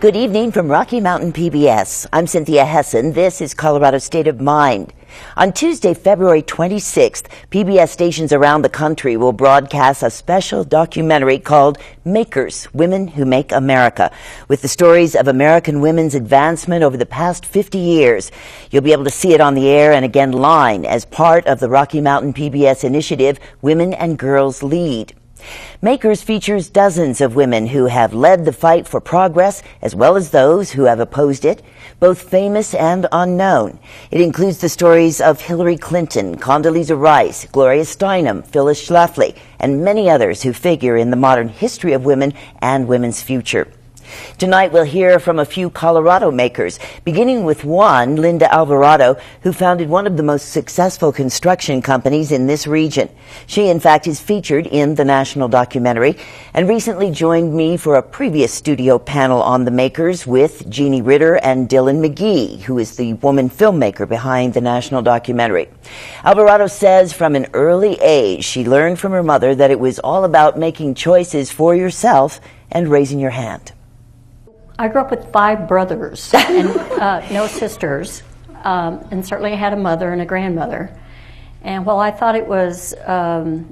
Good evening from Rocky Mountain PBS. I'm Cynthia Hessen. This is Colorado State of Mind. On Tuesday, February 26th, PBS stations around the country will broadcast a special documentary called Makers, Women Who Make America, with the stories of American women's advancement over the past 50 years. You'll be able to see it on the air and again live as part of the Rocky Mountain PBS initiative, Women and Girls Lead. Makers features dozens of women who have led the fight for progress, as well as those who have opposed it, both famous and unknown. It includes the stories of Hillary Clinton, Condoleezza Rice, Gloria Steinem, Phyllis Schlafly, and many others who figure in the modern history of women and women's future. Tonight we'll hear from a few Colorado makers, beginning with one, Linda Alvarado, who founded one of the most successful construction companies in this region. She, in fact, is featured in the national documentary and recently joined me for a previous studio panel on the makers with Jeannie Ritter and Dylan McGee, who is the woman filmmaker behind the national documentary. Alvarado says from an early age she learned from her mother that it was all about making choices for yourself and raising your hand. I grew up with 5 brothers and no sisters, and certainly I had a mother and a grandmother. And while I thought it was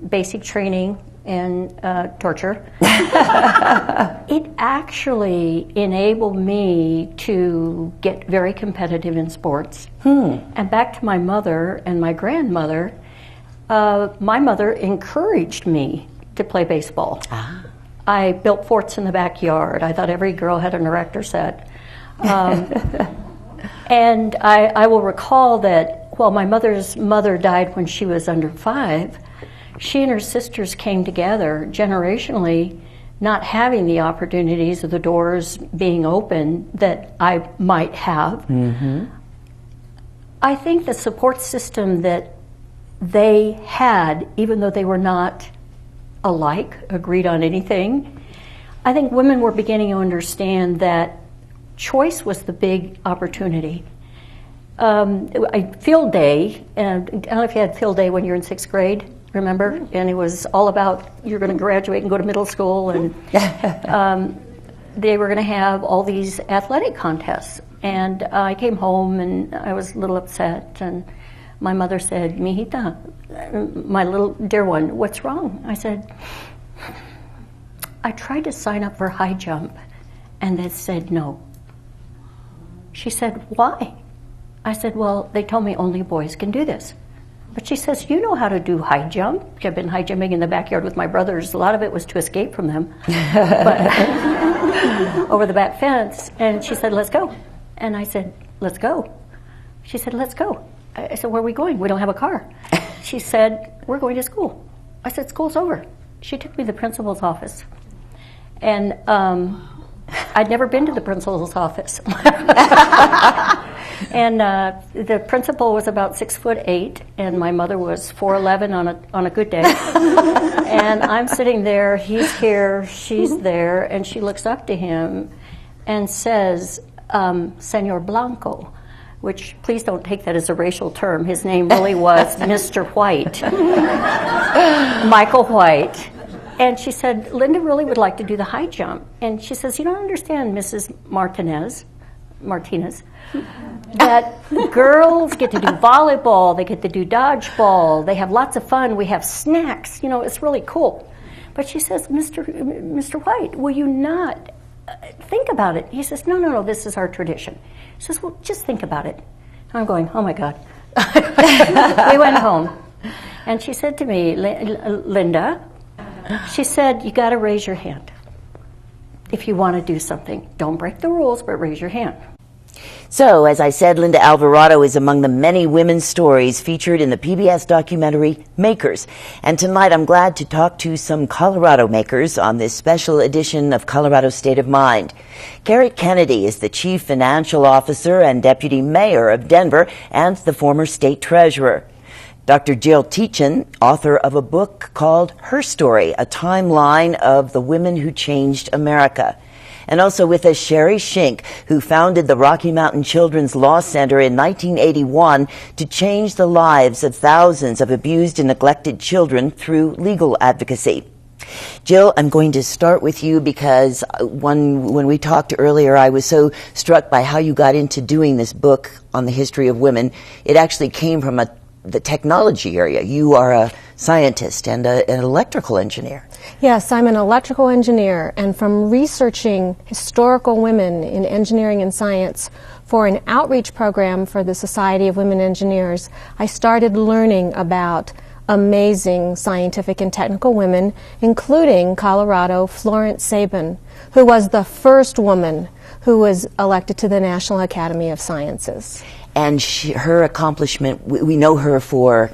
basic training in torture, it actually enabled me to get very competitive in sports. And back to my mother and my grandmother, my mother encouraged me to play baseball. I built forts in the backyard. I thought every girl had an erector set. And I will recall that while my mother's mother died when she was under 5, she and her sisters came together generationally, not having the opportunities or the doors being open that I might have. I think the support system that they had, even though they were not alike, agreed on anything, I think women were beginning to understand that choice was the big opportunity. Field day, and I don't know if you had field day when you were in 6th grade, remember? And it was all about you're going to graduate and go to middle school, and they were going to have all these athletic contests. And I came home and I was a little upset, and my mother said, "Mijita, my little dear one, what's wrong?" I said, "I tried to sign up for high jump and they said no." She said, "Why?" I said, "Well, they told me only boys can do this." But she says, "You know how to do high jump." I've been high jumping in the backyard with my brothers. A lot of it was to escape from them but over the back fence. And she said, "Let's go." And I said, "Let's go." She said, "Let's go." I said, "Where are we going? We don't have a car." She said, "We're going to school." I said, "School's over." She took me to the principal's office. And I'd never been to the principal's office. And the principal was about 6'8", and my mother was 4'11" on a good day. And I'm sitting there, he's here, she's there, and she looks up to him and says, "Senor Blanco," which, please don't take that as a racial term. His name really was Mr. White, Michael White. And she said, "Linda really would like to do the high jump." And she says, "You don't understand, Mrs. Martinez, that girls get to do volleyball, they get to do dodgeball, they have lots of fun, we have snacks, you know, it's really cool." But she says, Mr. White, will you not think about it?" He says, no, this is our tradition." She says, "Well, just think about it." And I'm going, oh my God. We went home. And she said to me, "Linda," she said, "you got to raise your hand if you want to do something. Don't break the rules, but raise your hand." So, as I said, Linda Alvarado is among the many women's stories featured in the PBS documentary Makers. And tonight I'm glad to talk to some Colorado makers on this special edition of Colorado State of Mind. Carrie Kennedy is the Chief Financial Officer and Deputy Mayor of Denver and the former state treasurer. Dr. Jill Teachin, author of a book called Her Story, a timeline of the women who changed America. And also with us, Sherry Shink, who founded the Rocky Mountain Children's Law Center in 1981 to change the lives of thousands of abused and neglected children through legal advocacy. Jill, I'm going to start with you because when we talked earlier, I was so struck by how you got into doing this book on the history of women. It actually came from the technology area. You are a scientist and an electrical engineer. Yes, I'm an electrical engineer, and from researching historical women in engineering and science for an outreach program for the Society of Women Engineers, I started learning about amazing scientific and technical women, including Colorado Florence Sabin, who was the first woman who was elected to the National Academy of Sciences. And her accomplishment, we know her for...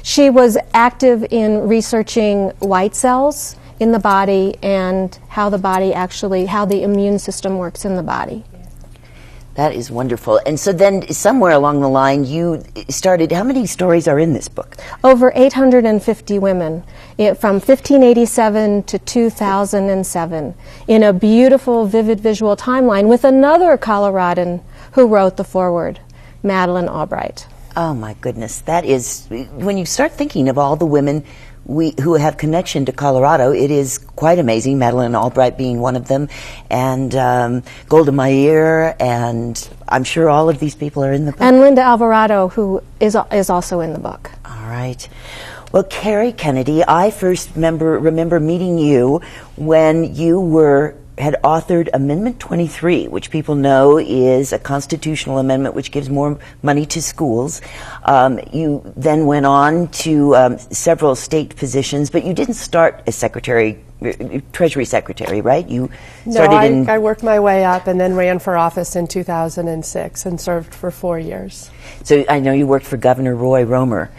She was active in researching white cells in the body and how the immune system works in the body. That is wonderful. And so then somewhere along the line you started, how many stories are in this book? Over 850 women from 1587 to 2007 in a beautiful, vivid visual timeline with another Coloradan who wrote the foreword, Madeleine Albright. Oh my goodness. That is, when you start thinking of all the women who have connection to Colorado, it is quite amazing, Madeleine Albright being one of them, and Golda Meir, and I'm sure all of these people are in the book. And Linda Alvarado, who is also in the book. All right. Well, Carrie Kennedy, I first remember meeting you when you had authored Amendment 23, which people know is a constitutional amendment which gives more money to schools. You then went on to several state positions, but you didn't start as Treasury Secretary, right? You started I worked my way up and then ran for office in 2006 and served for 4 years. So I know you worked for Governor Roy Romer.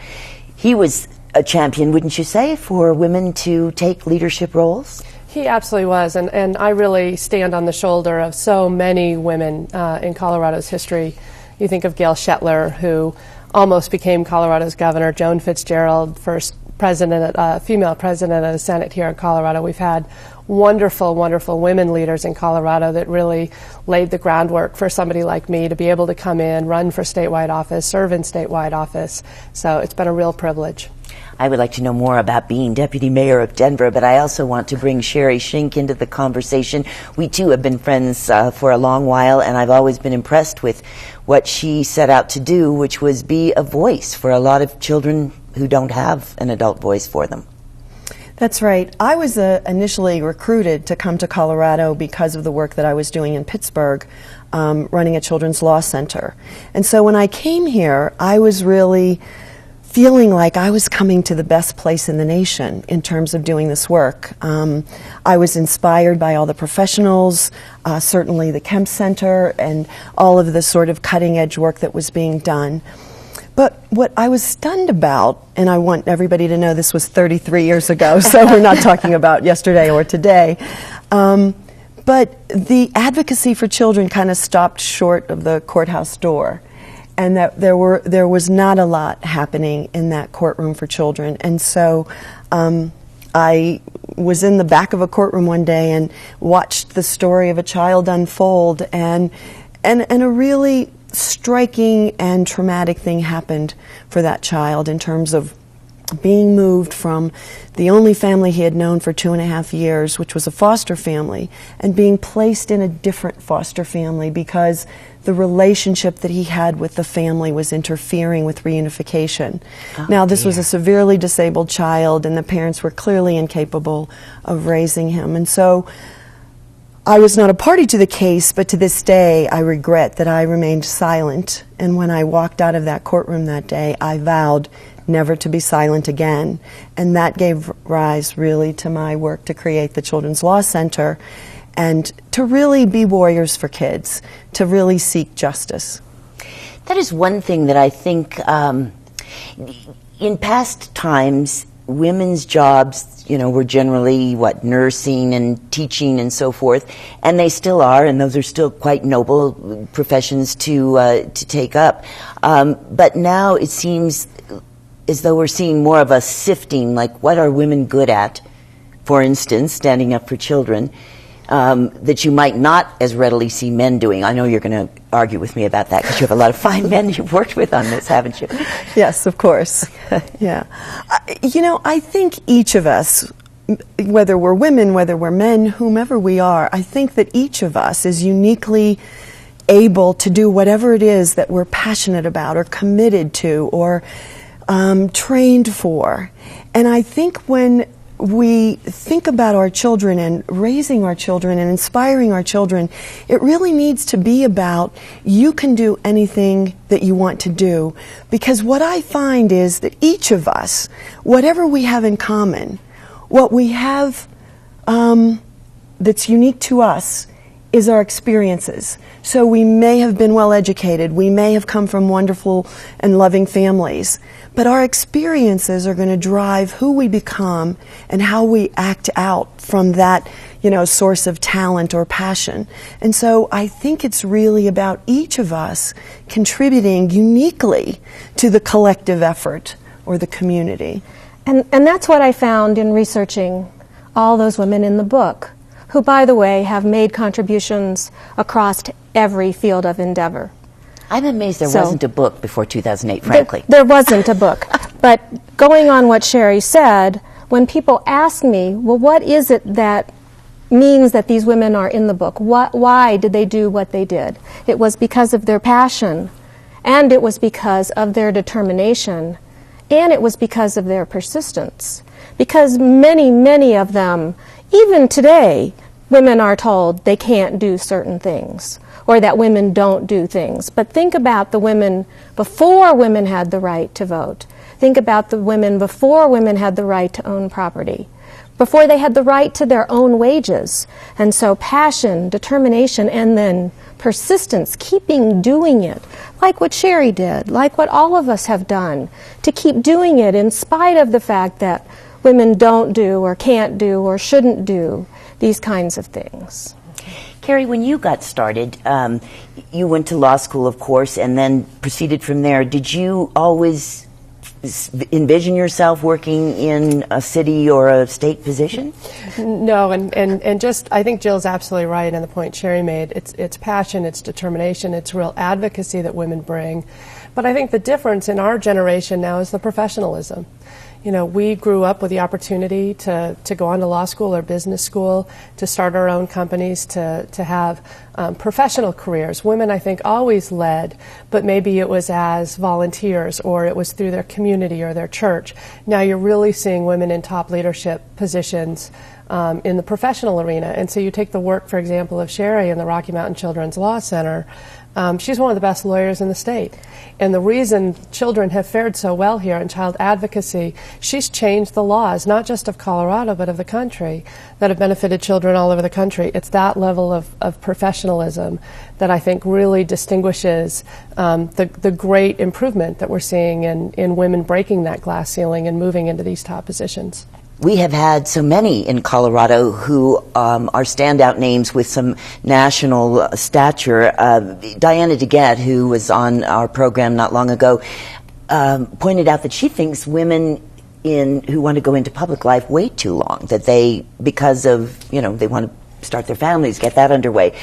He was a champion, wouldn't you say, for women to take leadership roles? He absolutely was, and I really stand on the shoulder of so many women in Colorado's history. You think of Gail Shetler, who almost became Colorado's governor, Joan Fitzgerald, first female president of the Senate here in Colorado. We've had wonderful, wonderful women leaders in Colorado that really laid the groundwork for somebody like me to be able to come in, run for statewide office, serve in statewide office. So it's been a real privilege. I would like to know more about being Deputy Mayor of Denver, but I also want to bring Sherry Shink into the conversation. We, too, have been friends for a long while, and I've always been impressed with what she set out to do, which was be a voice for a lot of children who don't have an adult voice for them. That's right. I was initially recruited to come to Colorado because of the work that I was doing in Pittsburgh, running a children's law center. And so when I came here, I was really feeling like I was coming to the best place in the nation in terms of doing this work. I was inspired by all the professionals, certainly the Kemp Center, and all of the sort of cutting-edge work that was being done. But what I was stunned about, and I want everybody to know this was 33 years ago, so we're not talking about yesterday or today, but the advocacy for children kind of stopped short of the courthouse door. And that there was not a lot happening in that courtroom for children. And so I was in the back of a courtroom one day and watched the story of a child unfold, and a really striking and traumatic thing happened for that child in terms of being moved from the only family he had known for 2.5 years, which was a foster family, and being placed in a different foster family because the relationship that he had with the family was interfering with reunification. Now, this was a severely disabled child, and the parents were clearly incapable of raising him. And so I was not a party to the case, but to this day, I regret that I remained silent. And when I walked out of that courtroom that day, I vowed never to be silent again. And that gave rise really to my work to create the Children's Law Center and to really be warriors for kids, to really seek justice. That is one thing that I think in past times, women's jobs, were generally, nursing and teaching and so forth, and they still are, and those are still quite noble professions to take up. But now it seems as though we're seeing more of a sifting, like what are women good at, for instance, standing up for children, that you might not as readily see men doing. I know you're going to argue with me about that because you have a lot of fine men you've worked with on this, haven't you? Yes, of course. Yeah. I think each of us whether we're women, whether we're men, whomever we are, I think that each of us is uniquely able to do whatever it is that we're passionate about or committed to or trained for. And I think when we think about our children and raising our children and inspiring our children, it really needs to be about you can do anything that you want to do. Because what I find is that each of us, whatever we have in common, what we have that's unique to us is our experiences. So we may have been well educated, we may have come from wonderful and loving families, but our experiences are going to drive who we become and how we act out from that, source of talent or passion. And so I think it's really about each of us contributing uniquely to the collective effort or the community. And that's what I found in researching all those women in the book, who, by the way, have made contributions across every field of endeavor. I'm amazed there wasn't a book before 2008, frankly. There wasn't a book. But going on what Sherry said, when people ask me, well, what is it that means that these women are in the book? Why did they do what they did? It was because of their passion, and it was because of their determination, and it was because of their persistence. Because many, many of them, even today, women are told they can't do certain things, or that women don't do things. But think about the women before women had the right to vote. Think about the women before women had the right to own property, before they had the right to their own wages. And so passion, determination, and then persistence, keeping doing it, like what Sherry did, like what all of us have done, to keep doing it in spite of the fact that women don't do or can't do or shouldn't do these kinds of things. Carrie, when you got started, you went to law school, of course, and then proceeded from there. Did you always envision yourself working in a city or a state position? No, and just, I think Jill's absolutely right in the point Sherry made. It's passion, it's determination, it's real advocacy that women bring. But I think the difference in our generation now is the professionalism. We grew up with the opportunity to go on to law school or business school, to start our own companies, to have professional careers. Women, I think, always led, but maybe it was as volunteers or it was through their community or their church. Now you're really seeing women in top leadership positions in the professional arena. And so you take the work, for example, of Sherry in the Rocky Mountain Children's Law Center. She's one of the best lawyers in the state. And the reason children have fared so well here in child advocacy, she's changed the laws, not just of Colorado, but of the country, that have benefited children all over the country. It's that level of professionalism that I think really distinguishes the great improvement that we're seeing in women breaking that glass ceiling and moving into these top positions. We have had so many in Colorado who are standout names with some national stature. Diana DeGette, who was on our program not long ago, pointed out that she thinks women who want to go into public life wait too long, that because of, they want to start their families, get that underway.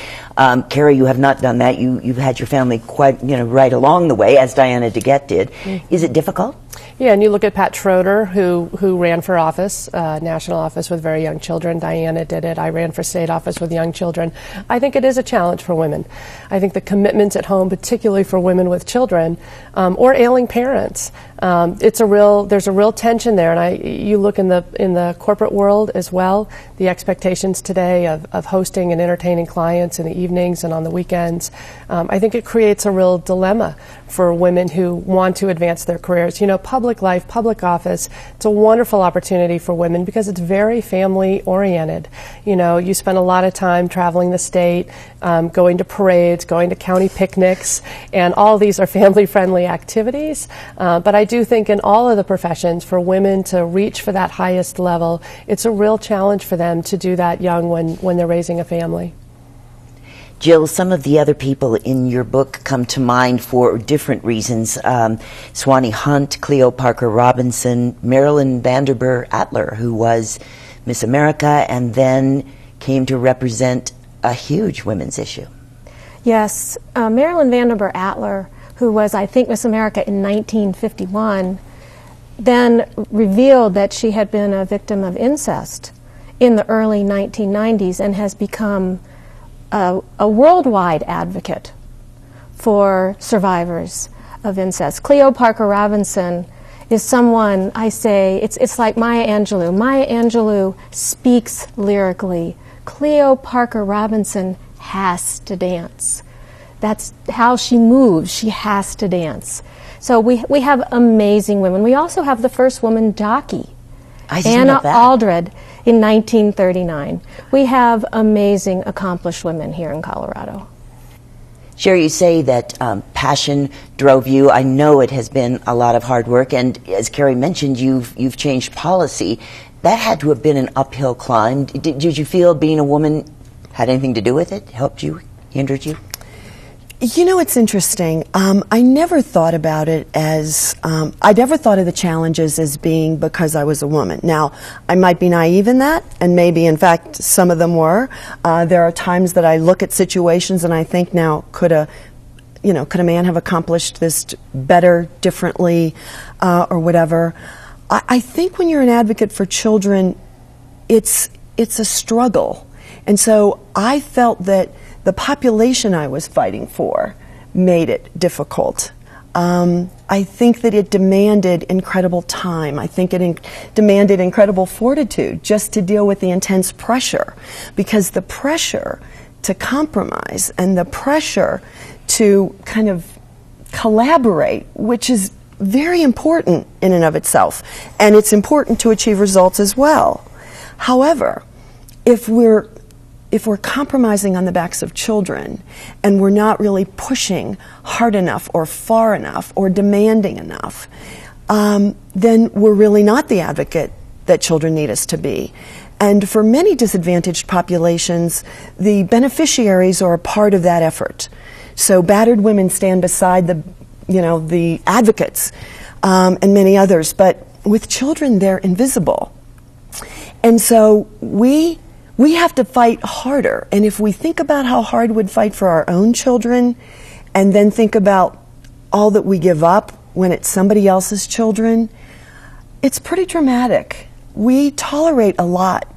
Carrie, you have not done that. You've had your family quite, right along the way, as Diana DeGette did. Mm-hmm. Is it difficult? Yeah, and you look at Pat Schroeder, who ran for office, national office with very young children. Diana did it. I ran for state office with young children. I think it is a challenge for women. I think the commitments at home, particularly for women with children or ailing parents, there's a real tension there. And you look in the corporate world as well. The expectations today of hosting and entertaining clients in the evenings and on the weekends. I think it creates a real dilemma for women who want to advance their careers. Public life, public office, it's a wonderful opportunity for women because it's very family oriented. You spend a lot of time traveling the state, going to parades, going to county picnics, and all these are family friendly activities. But I do think in all of the professions, for women to reach for that highest level, it's a real challenge for them to do that young when they're raising a family. Jill, some of the other people in your book come to mind for different reasons. Swanee Hunt, Cleo Parker Robinson, Marilyn Vanderburg Atler, who was Miss America and then came to represent a huge women's issue. Yes, Marilyn Vanderburg Atler, who was, I think, Miss America in 1951, then revealed that she had been a victim of incest in the early 1990s and has become a worldwide advocate for survivors of incest. Cleo Parker Robinson is someone I say, it's like Maya Angelou. Maya Angelou speaks lyrically. Cleo Parker Robinson has to dance. That's how she moves. She has to dance. So we have amazing women. We also have the first woman jockey, Anna Aldred, in 1939. We have amazing, accomplished women here in Colorado. Sherry, you say that passion drove you. I know it has been a lot of hard work, and as Carrie mentioned, you've changed policy. That had to have been an uphill climb. Did you feel being a woman had anything to do with it? Helped you? Hindered you? You know, it's interesting. I never thought about it as, I never thought of the challenges as being because I was a woman. Now, I might be naive in that, and maybe, in fact, some of them were. There are times that I look at situations and I think, now, could a man have accomplished this better, differently, or whatever? I think when you're an advocate for children, it's a struggle. And so I felt that the population I was fighting for made it difficult. I think that it demanded incredible time. I think it demanded incredible fortitude just to deal with the intense pressure, because the pressure to compromise and the pressure to kind of collaborate, which is very important in and of itself, and it's important to achieve results as well. However, if we're compromising on the backs of children and we're not really pushing hard enough or far enough or demanding enough, then we're really not the advocate that children need us to be. And for many disadvantaged populations, the beneficiaries are a part of that effort. So battered women stand beside the advocates and many others, but with children, they're invisible. And so we have to fight harder. And if we think about how hard we'd fight for our own children, and then think about all that we give up when it's somebody else's children, it's pretty dramatic. We tolerate a lot.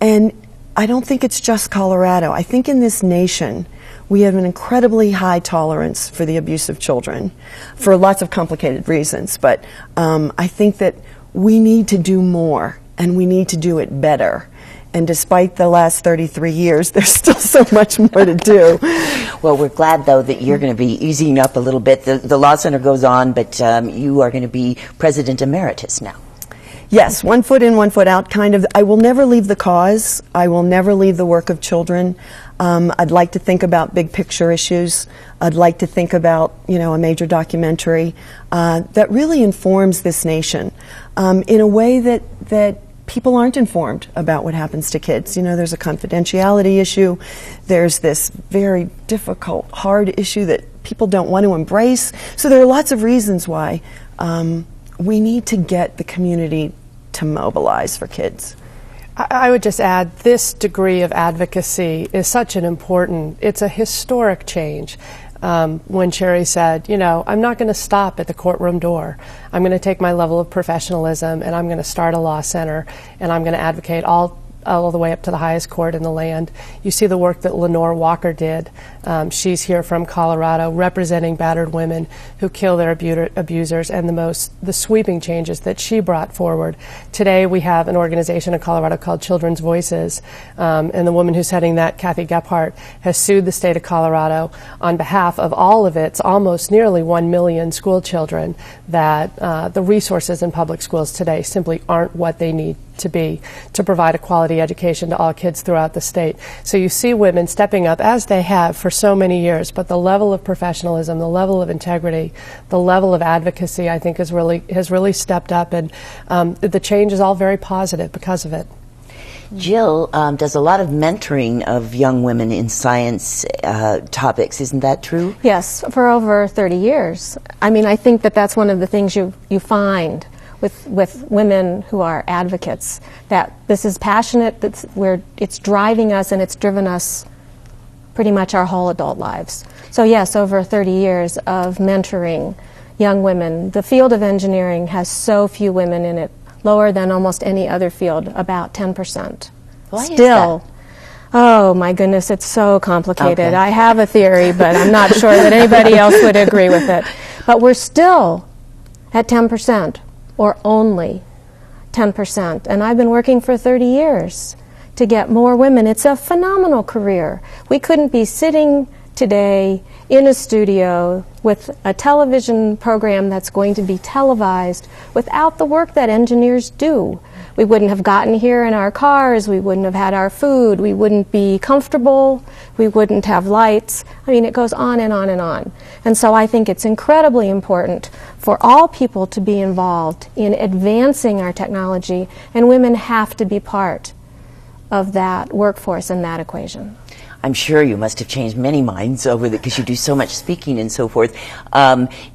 And I don't think it's just Colorado. I think in this nation, we have an incredibly high tolerance for the abuse of children for lots of complicated reasons. But I think that we need to do more, and we need to do it better. And despite the last 33 years, there's still so much more to do. Well, we're glad, though, that you're going to be easing up a little bit. The Law Center goes on, but you are going to be President Emeritus now. Yes, 1 foot in, 1 foot out, kind of. I will never leave the cause. I will never leave the work of children. I'd like to think about big picture issues. I'd like to think about, a major documentary that really informs this nation in a way that people aren't informed about what happens to kids. There's a confidentiality issue. There's this very difficult, hard issue that people don't want to embrace. So there are lots of reasons why we need to get the community to mobilize for kids. I would just add, this degree of advocacy is such an important, it's a historic change. When Sherry said, I'm not going to stop at the courtroom door. I'm going to take my level of professionalism and I'm going to start a law center, and I'm going to advocate all the way up to the highest court in the land. You see the work that Lenore Walker did. She's here from Colorado representing battered women who kill their abusers, and the sweeping changes that she brought forward. Today we have an organization in Colorado called Children's Voices, and the woman who's heading that, Kathy Gephardt, has sued the state of Colorado on behalf of all of its almost nearly 1 million school children that the resources in public schools today simply aren't what they need to be to provide a quality education to all kids throughout the state. So you see women stepping up, as they have for so many years, but the level of professionalism, the level of integrity, the level of advocacy, I think has really stepped up, and the change is all very positive because of it. Jill does a lot of mentoring of young women in science topics. Isn't that true? Yes, for over 30 years. I think that's one of the things you find with women who are advocates, that this is passionate, it's driving us, and it's driven us pretty much our whole adult lives. So yes, over 30 years of mentoring young women. The field of engineering has so few women in it, lower than almost any other field, about 10%. Why is Still, that? oh my goodness, it's so complicated. Okay. I have a theory, but I'm not sure that anybody else would agree with it. But we're still at 10%, or only 10%. And I've been working for 30 years to get more women. It's a phenomenal career. We couldn't be sitting today in a studio with a television program that's going to be televised without the work that engineers do. We wouldn't have gotten here in our cars, we wouldn't have had our food, we wouldn't be comfortable, we wouldn't have lights. I mean, it goes on and on and on. And so I think it's incredibly important for all people to be involved in advancing our technology, and women have to be part of that workforce and that equation. I'm sure you must have changed many minds over because you do so much speaking and so forth.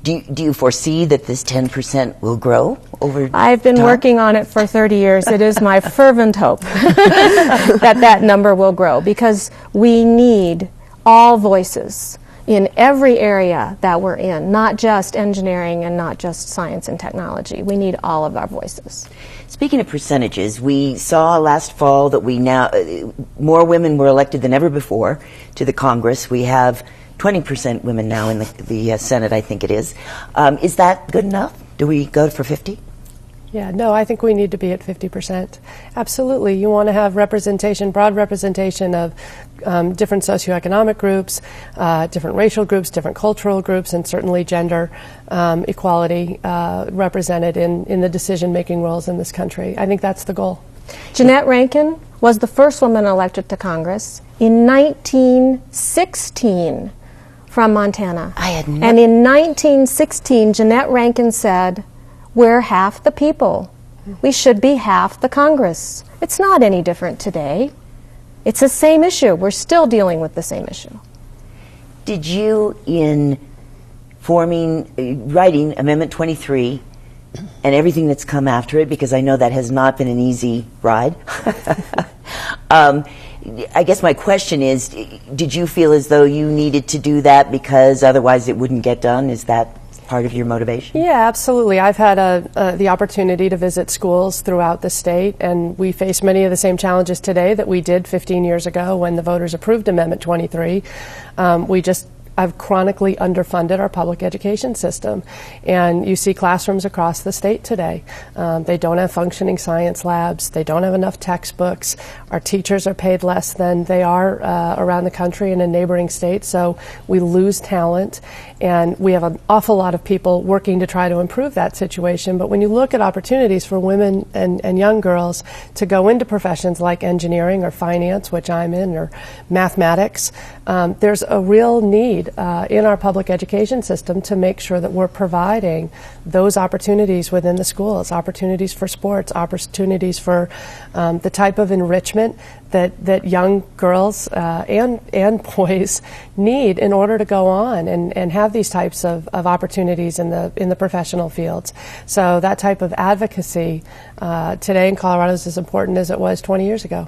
Do you foresee that this 10% will grow over I've been time? working on it for 30 years. It is my fervent hope that that number will grow, because we need all voices in every area that we're in, not just engineering and not just science and technology. We need all of our voices. Speaking of percentages, we saw last fall that we now more women were elected than ever before to the Congress. We have 20% women now in the Senate, I think it is. Is that good enough? Do we go for 50? Yeah, no, I think we need to be at 50%. Absolutely. You want to have representation, broad representation of different socioeconomic groups, different racial groups, different cultural groups, and certainly gender equality represented in the decision-making roles in this country. I think that's the goal. Jeanette Rankin was the first woman elected to Congress in 1916 from Montana. And in 1916, Jeanette Rankin said, "We're half the people. We should be half the Congress." It's not any different today. It's the same issue. We're still dealing with the same issue. Did you, in writing Amendment 23 and everything that's come after it, because I know that has not been an easy ride, I guess my question is, did you feel as though you needed to do that because otherwise it wouldn't get done? Is that part of your motivation? Yeah, absolutely. I've had the opportunity to visit schools throughout the state, and we face many of the same challenges today that we did 15 years ago when the voters approved Amendment 23. I've chronically underfunded our public education system, and you see classrooms across the state today. They don't have functioning science labs. They don't have enough textbooks. Our teachers are paid less than they are around the country and in neighboring states, so we lose talent, and we have an awful lot of people working to try to improve that situation. But when you look at opportunities for women and young girls to go into professions like engineering or finance, which I'm in, or mathematics, there's a real need in our public education system to make sure that we're providing those opportunities within the schools, opportunities for sports, opportunities for the type of enrichment that young girls and boys need in order to go on and have these types of opportunities in the professional fields. So that type of advocacy today in Colorado is as important as it was 20 years ago.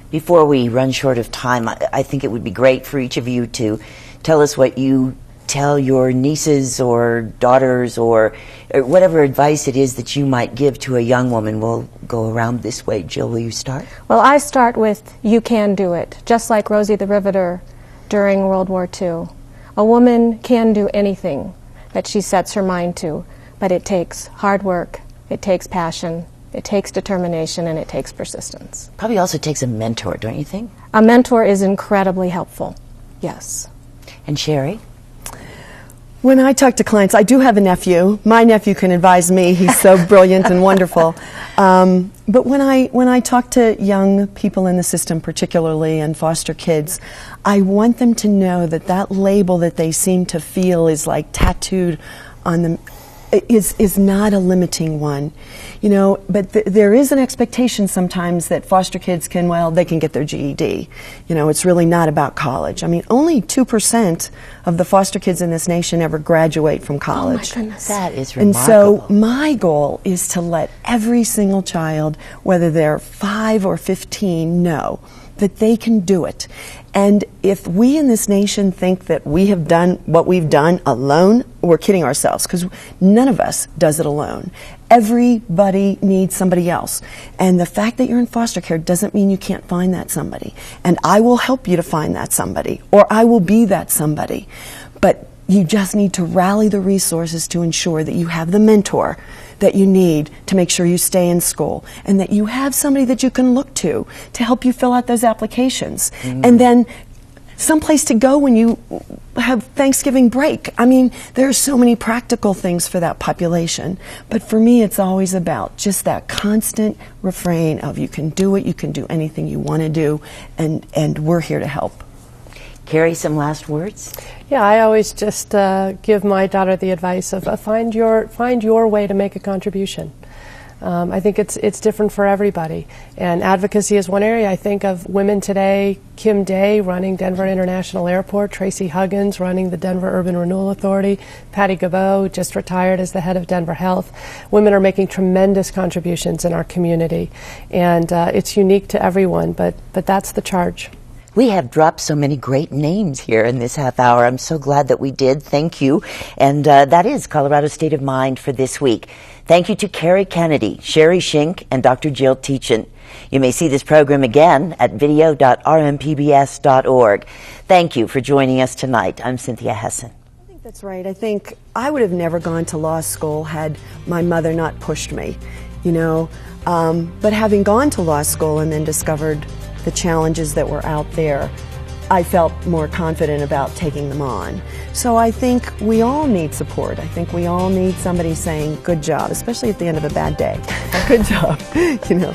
Before we run short of time, I think it would be great for each of you to tell us what you tell your nieces or daughters or whatever advice it is that you might give to a young woman. We'll go around this way. Jill, will you start? Well, I start with, you can do it, just like Rosie the Riveter during World War II. A woman can do anything that she sets her mind to, but it takes hard work, it takes passion, it takes determination, and it takes persistence. Probably also takes a mentor, don't you think? A mentor is incredibly helpful, yes. And Sherry? When I talk to clients, I do have a nephew. My nephew can advise me. He's so brilliant and wonderful. But when I talk to young people in the system, particularly and foster kids, I want them to know that that label that they seem to feel is like tattooed on them is not a limiting one, you know. But there is an expectation sometimes that foster kids can, well, they can get their GED. You know, it's really not about college. I mean, only 2% of the foster kids in this nation ever graduate from college. Oh my goodness. That is And remarkable. so my goal is to let every single child, whether they're 5 or 15, know that they can do it. And if we in this nation think that we have done what we've done alone, we're kidding ourselves, because none of us does it alone. Everybody needs somebody else. And the fact that you're in foster care doesn't mean you can't find that somebody. And I will help you to find that somebody, or I will be that somebody. But you just need to rally the resources to ensure that you have the mentor that you need to make sure you stay in school, and that you have somebody that you can look to help you fill out those applications. And then someplace to go when you have Thanksgiving break. I mean, there are so many practical things for that population. But for me, it's always about just that constant refrain of you can do it, you can do anything you want to do, and we're here to help. Carrie, some last words? Yeah, I always just give my daughter the advice of find your way to make a contribution. I think it's different for everybody. And advocacy is one area. I think of women today, Kim Day running Denver International Airport, Tracy Huggins running the Denver Urban Renewal Authority, Patty Gaveau just retired as the head of Denver Health. Women are making tremendous contributions in our community. And it's unique to everyone, but that's the charge. We have dropped so many great names here in this half hour. I'm so glad that we did. Thank you. And that is Colorado State of Mind for this week. Thank you to Carrie Kennedy, Sherry Shink, and Dr. Jill Teachin. You may see this program again at video.rmpbs.org. Thank you for joining us tonight. I'm Cynthia Hessen. I think that's right. I think I would have never gone to law school had my mother not pushed me, you know. But having gone to law school and then discovered the challenges that were out there, I felt more confident about taking them on. So I think we all need support. I think we all need somebody saying, good job, especially at the end of a bad day. Good job, you know.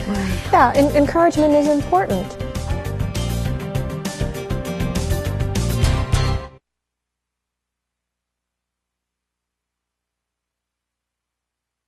Yeah, encouragement is important.